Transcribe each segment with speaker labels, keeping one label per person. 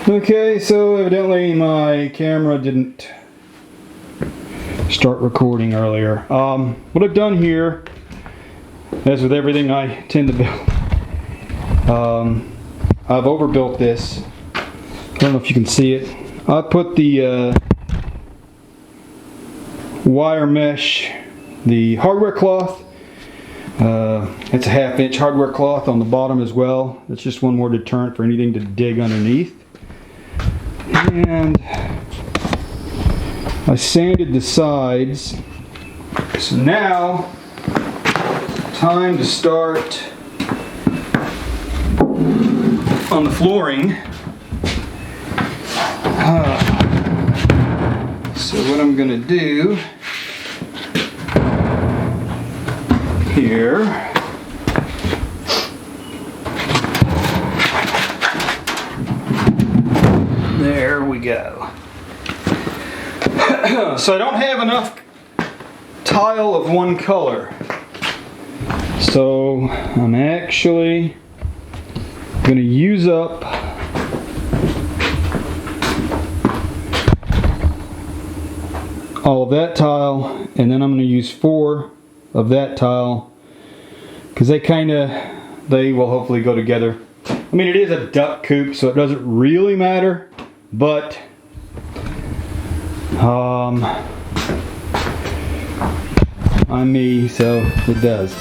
Speaker 1: Okay, so evidently my camera didn't start recording earlier. What I've done here, as with everything I tend to build, I've overbuilt this. I don't know if you can see it. I put the wire mesh, the hardware cloth. It's a 1/2 inch hardware cloth on the bottom as well. It's just one more deterrent for anything to dig underneath. And I sanded the sides. So now, time to start on the flooring. So what I'm going to do here, there we go. So I don't have enough tile of one color, so I'm actually going to use up all of that tile, and then I'm going to use 4 of that tile, because they will hopefully go together. I mean, it is a duck coop, so it doesn't really matter, but I'm me, so it does.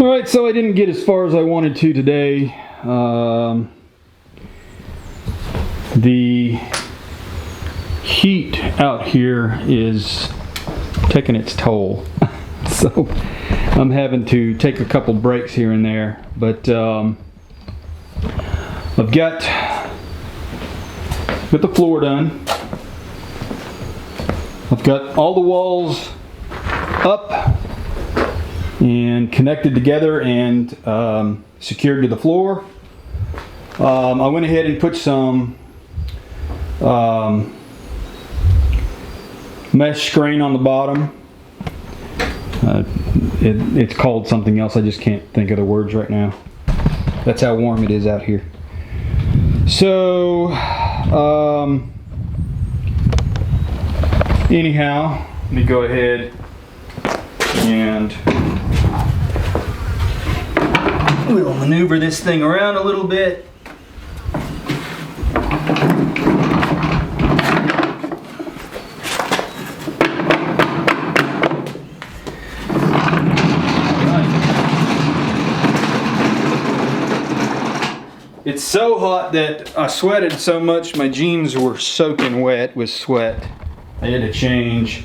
Speaker 1: Alright, so I didn't get as far as I wanted to today. The heat out here is taking its toll. So I'm having to take a couple breaks here and there. But I've got the floor done. I've got all the walls up and connected together and secured to the floor. I went ahead and put some mesh screen on the bottom. It's called something else, I just can't think of the words right now. That's how warm it is out here. So anyhow, let me go ahead and we'll maneuver this thing around a little bit. It's so hot that I sweated so much my jeans were soaking wet with sweat. I had to change.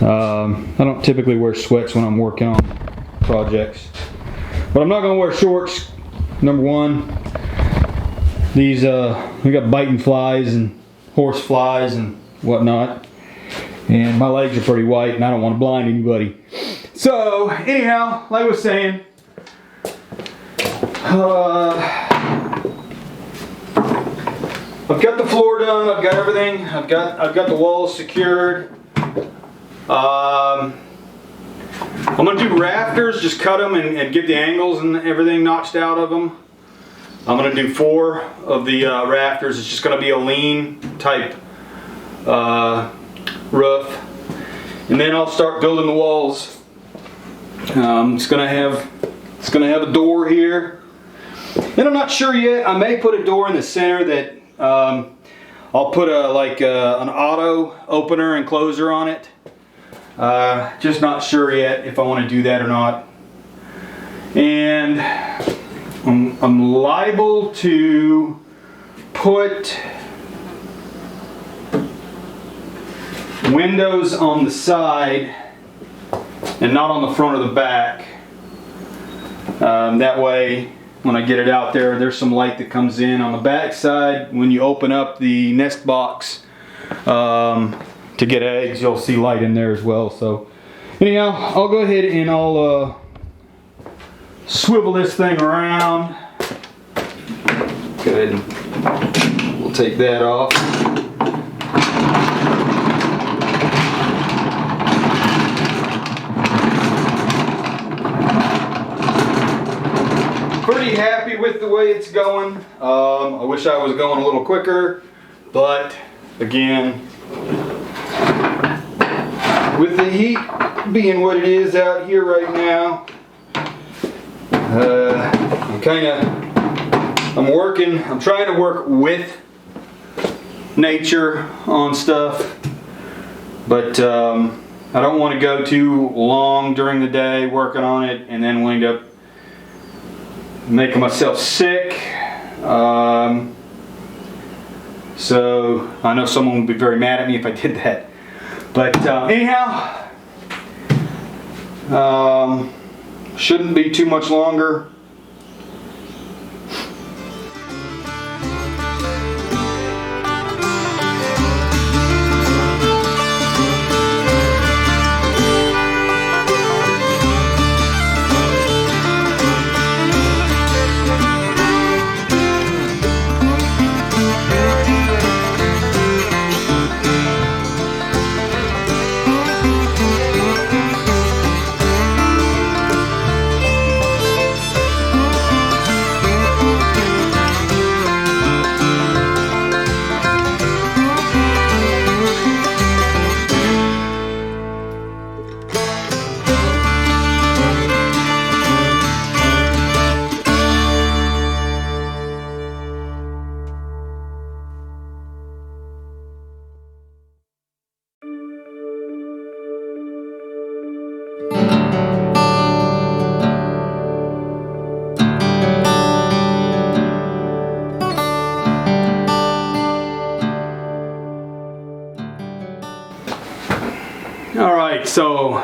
Speaker 1: I don't typically wear sweats when I'm working on projects. But I'm not going to wear shorts. Number one, these we got biting flies and horse flies and whatnot. And my legs are pretty white and I don't want to blind anybody. So anyhow, like I was saying, I've got the floor done, I've got everything, I've got the walls secured. I'm going to do rafters, just cut them and get the angles and everything notched out of them. I'm going to do 4 of the rafters. It's just going to be a lean type roof. And then I'll start building the walls. It's going to have a door here. And I'm not sure yet. I may put a door in the center that I'll put an auto opener and closer on it. Just not sure yet if I want to do that or not. And I'm liable to put windows on the side and not on the front or the back. That way when I get it out there, there's some light that comes in on the back side. When you open up the nest box to get eggs, you'll see light in there as well. So anyhow, I'll go ahead and I'll swivel this thing around. Go ahead and we'll take that off. Pretty happy with the way it's going. I wish I was going a little quicker, but again, with the heat being what it is out here right now, I'm trying to work with nature on stuff, but I don't want to go too long during the day working on it and then wind up making myself sick. So I know someone would be very mad at me if I did that. But anyhow, shouldn't be too much longer. Alright, so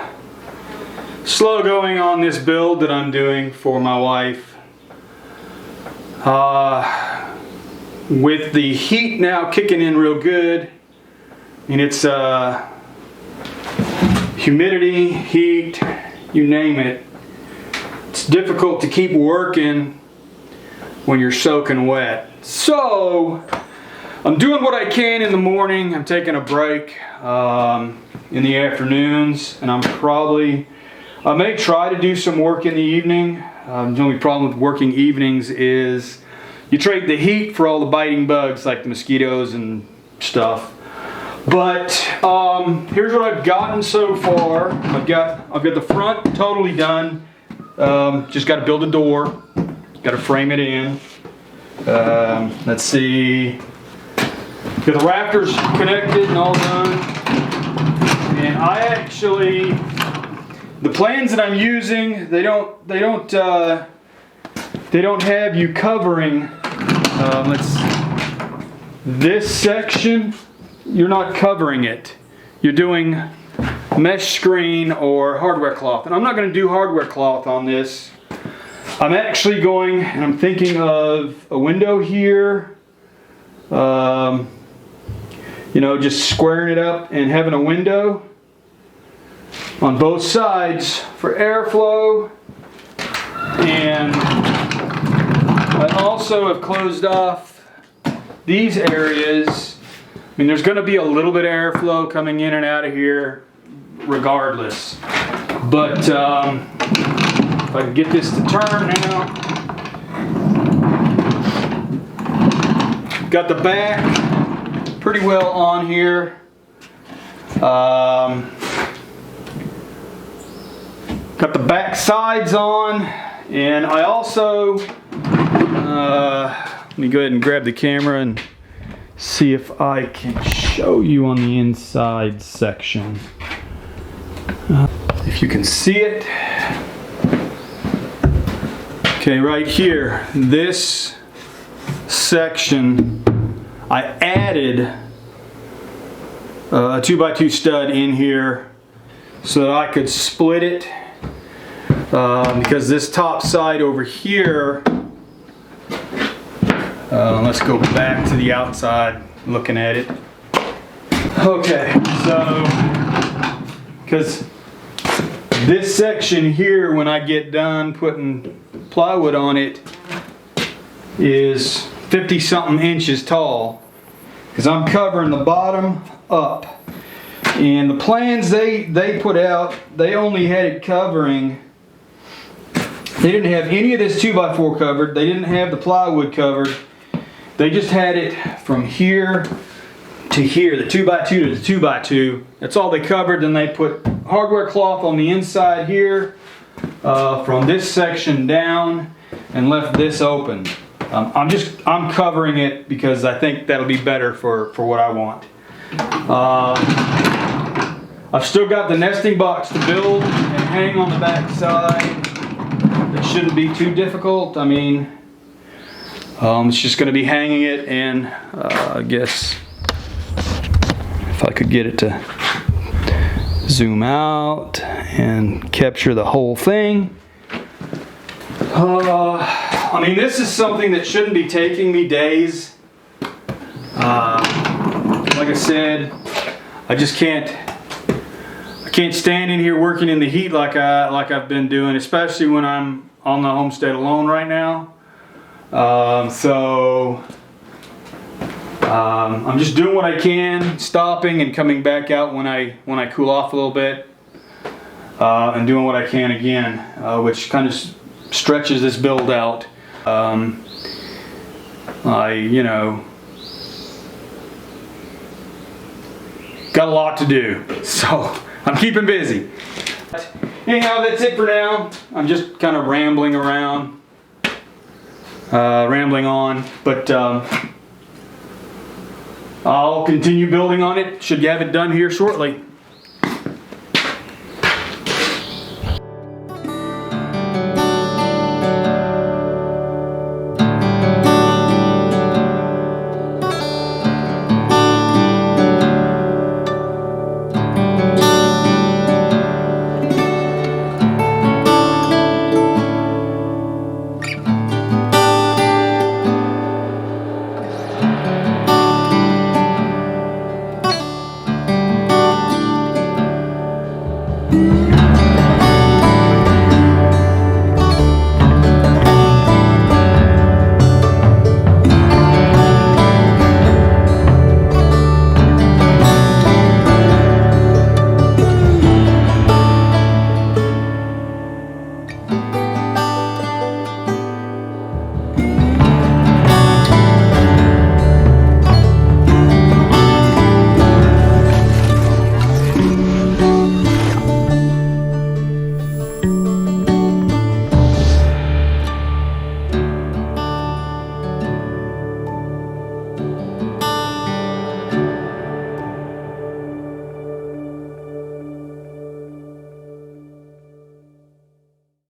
Speaker 1: slow going on this build that I'm doing for my wife. With the heat now kicking in real good, and it's humidity, heat, you name it, it's difficult to keep working when you're soaking wet. So I'm doing what I can in the morning. I'm taking a break in the afternoons, and I may try to do some work in the evening. The only problem with working evenings is you trade the heat for all the biting bugs like the mosquitoes and stuff. But here's what I've gotten so far. I've got the front totally done. Just got to build a door. Got to frame it in. Let's see. Got the rafters connected and all done. And I actually, the plans that I'm using, they don't have you covering This section, you're not covering it. You're doing mesh screen or hardware cloth. And I'm not going to do hardware cloth on this. I'm actually going, and I'm thinking of a window here. You know, just squaring it up and having a window on both sides for airflow. And I also have closed off these areas. I mean, there's going to be a little bit of airflow coming in and out of here regardless. But if I can get this to turn now. Got the back pretty well on here. Got the back sides on, and I also let me go ahead and grab the camera and see if I can show you on the inside section. If you can see it. Okay, right here, this section, I added a 2x2 stud in here so that I could split it because this top side over here, let's go back to the outside looking at it. Okay, so because this section here, when I get done putting plywood on it, is 50 something inches tall because I'm covering the bottom up. And the plans they put out, they only had it covering, they didn't have any of this 2x4 covered, they didn't have the plywood covered, they just had it from here to here, the 2x2 to the 2x2. That's all they covered. Then they put hardware cloth on the inside here from this section down and left this open. I'm covering it because I think that'll be better for what I want. I've still got the nesting box to build and hang on the back side. It shouldn't be too difficult. I mean, it's just going to be hanging it, and I guess if I could get it to zoom out and capture the whole thing. I mean, this is something that shouldn't be taking me days. Like I said, I just can't stand in here working in the heat like I've been doing, especially when I'm on the homestead alone right now. I'm just doing what I can, stopping and coming back out when I cool off a little bit, and doing what I can again, which kind of stretches this build out. You know, got a lot to do, so I'm keeping busy. Anyhow, that's it for now. I'm just kind of rambling around, rambling on, but I'll continue building on it. Should have it done here shortly.